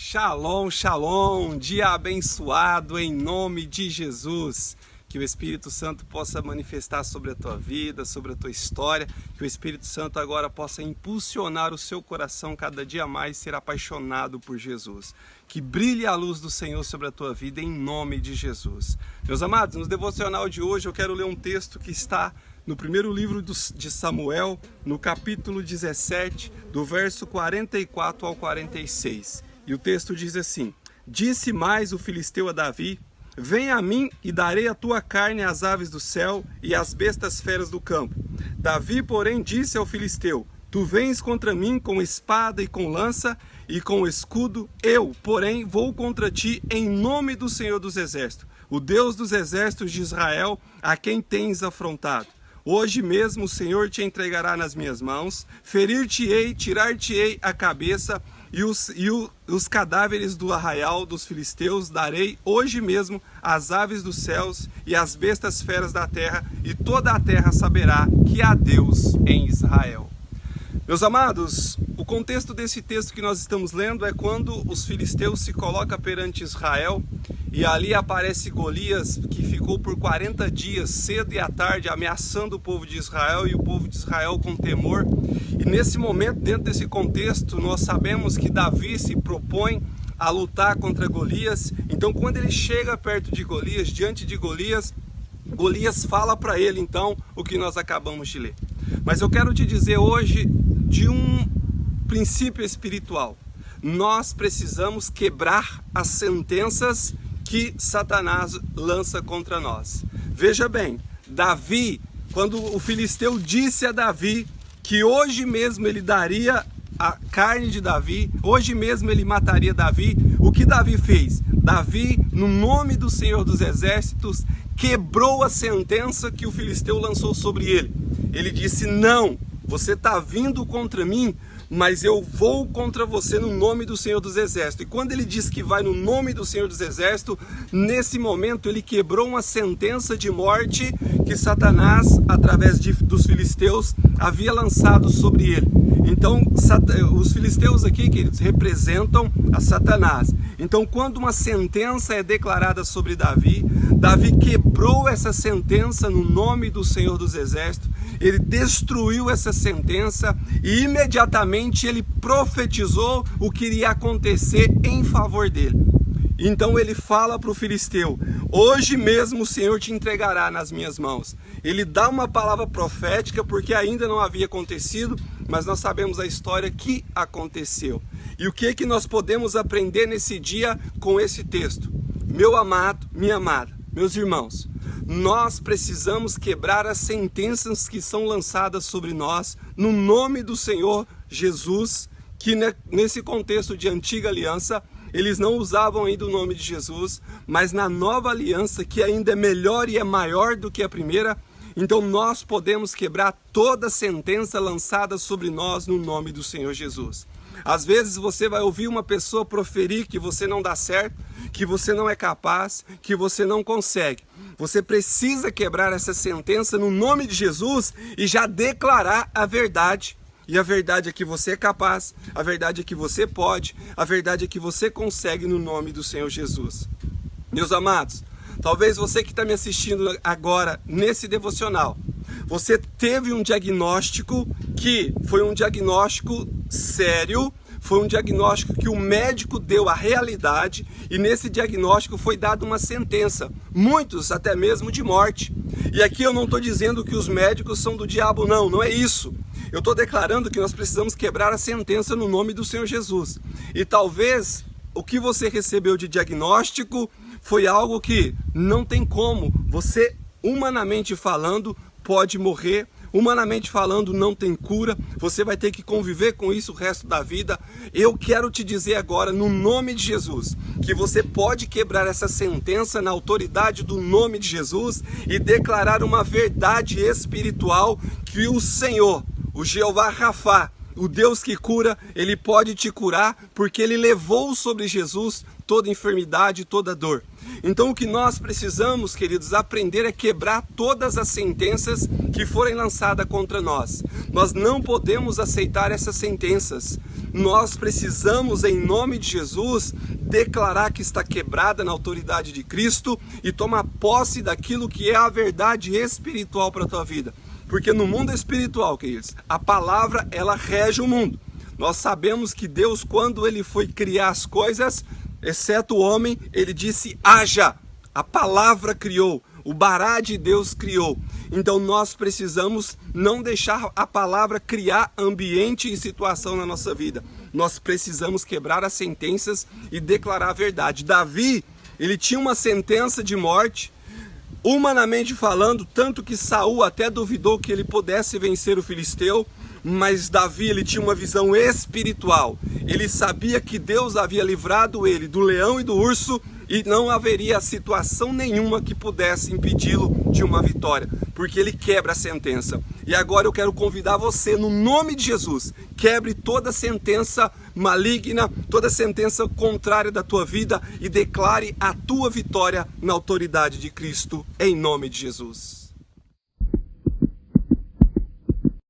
Shalom, shalom, dia abençoado em nome de Jesus. Que o Espírito Santo possa manifestar sobre a tua vida, sobre a tua história. Que o Espírito Santo agora possa impulsionar o seu coração cada dia mais ser apaixonado por Jesus. Que brilhe a luz do Senhor sobre a tua vida em nome de Jesus. Meus amados, no devocional de hoje eu quero ler um texto que está no primeiro livro de Samuel, no capítulo 17, do verso 44 ao 46. E o texto diz assim: Disse mais o filisteu a Davi: Vem a mim e darei a tua carne às aves do céu e às bestas feras do campo. Davi, porém, disse ao filisteu: Tu vens contra mim com espada e com lança e com escudo. Eu, porém, vou contra ti em nome do Senhor dos Exércitos, o Deus dos exércitos de Israel, a quem tens afrontado. Hoje mesmo o Senhor te entregará nas minhas mãos, ferir-te-ei, tirar-te-ei a cabeça, e os cadáveres do arraial dos filisteus darei hoje mesmo às aves dos céus e às bestas feras da terra, e toda a terra saberá que há Deus em Israel. Meus amados, o contexto desse texto que nós estamos lendo é quando os filisteus se colocam perante Israel, e ali aparece Golias, que ficou por 40 dias, cedo e à tarde, ameaçando o povo de Israel, e o povo de Israel com temor. E nesse momento, dentro desse contexto, nós sabemos que Davi se propõe a lutar contra Golias. Então, quando ele chega perto de Golias, diante de Golias, Golias fala para ele, então, o que nós acabamos de ler. Mas eu quero te dizer hoje de um princípio espiritual. Nós precisamos quebrar as sentenças que Satanás lança contra nós. Veja bem, Davi, quando o filisteu disse a Davi que hoje mesmo ele daria a carne de Davi, hoje mesmo ele mataria Davi, o que Davi fez? Davi, no nome do Senhor dos Exércitos, quebrou a sentença que o filisteu lançou sobre ele. Ele disse: não, você está vindo contra mim, mas eu vou contra você no nome do Senhor dos Exércitos. E quando ele diz que vai no nome do Senhor dos Exércitos, nesse momento ele quebrou uma sentença de morte que Satanás, através dos filisteus, havia lançado sobre ele. Então, os filisteus aqui, que eles representam a Satanás. Então, quando uma sentença é declarada sobre Davi, Davi quebrou essa sentença no nome do Senhor dos Exércitos. Ele destruiu essa sentença e imediatamente ele profetizou o que iria acontecer em favor dele. Então ele fala para o filisteu: hoje mesmo o Senhor te entregará nas minhas mãos. Ele dá uma palavra profética porque ainda não havia acontecido, mas nós sabemos a história que aconteceu. E o que nós podemos aprender nesse dia com esse texto? Meu amado, minha amada, meus irmãos, nós precisamos quebrar as sentenças que são lançadas sobre nós no nome do Senhor Jesus, que nesse contexto de antiga aliança, eles não usavam ainda o nome de Jesus, mas na nova aliança, que ainda é melhor e é maior do que a primeira, então nós podemos quebrar toda sentença lançada sobre nós no nome do Senhor Jesus. Às vezes você vai ouvir uma pessoa proferir que você não dá certo, que você não é capaz, que você não consegue. Você precisa quebrar essa sentença no nome de Jesus e já declarar a verdade. E a verdade é que você é capaz, a verdade é que você pode, a verdade é que você consegue no nome do Senhor Jesus. Meus amados, talvez você que está me assistindo agora nesse devocional, você teve um diagnóstico que foi um diagnóstico sério, foi um diagnóstico que o médico deu a realidade, e nesse diagnóstico foi dada uma sentença, muitos até mesmo de morte. E aqui eu não estou dizendo que os médicos são do diabo, não é isso. Eu estou declarando que nós precisamos quebrar a sentença no nome do Senhor Jesus. E talvez o que você recebeu de diagnóstico foi algo que não tem como. Você, humanamente falando, pode morrer. Humanamente falando, não tem cura. Você vai ter que conviver com isso o resto da vida. Eu quero te dizer agora, no nome de Jesus, que você pode quebrar essa sentença na autoridade do nome de Jesus e declarar uma verdade espiritual que o Senhor, o Jeová Rafá, o Deus que cura, ele pode te curar, porque ele levou sobre Jesus toda enfermidade, toda dor. Então o que nós precisamos, queridos, aprender é quebrar todas as sentenças que forem lançadas contra nós. Nós não podemos aceitar essas sentenças. Nós precisamos, em nome de Jesus, declarar que está quebrada na autoridade de Cristo e tomar posse daquilo que é a verdade espiritual para a tua vida. Porque no mundo espiritual, queridos, a palavra, ela rege o mundo. Nós sabemos que Deus, quando ele foi criar as coisas, exceto o homem, ele disse haja. A palavra criou, o Bará de Deus criou. Então nós precisamos não deixar a palavra criar ambiente e situação na nossa vida. Nós precisamos quebrar as sentenças e declarar a verdade. Davi, ele tinha uma sentença de morte, humanamente falando, tanto que Saul até duvidou que ele pudesse vencer o filisteu. Mas Davi, ele tinha uma visão espiritual. Ele sabia que Deus havia livrado ele do leão e do urso e não haveria situação nenhuma que pudesse impedi-lo de uma vitória, porque ele quebra a sentença. E agora eu quero convidar você, no nome de Jesus, quebre toda sentença maligna, toda sentença contrária da tua vida e declare a tua vitória na autoridade de Cristo, em nome de Jesus.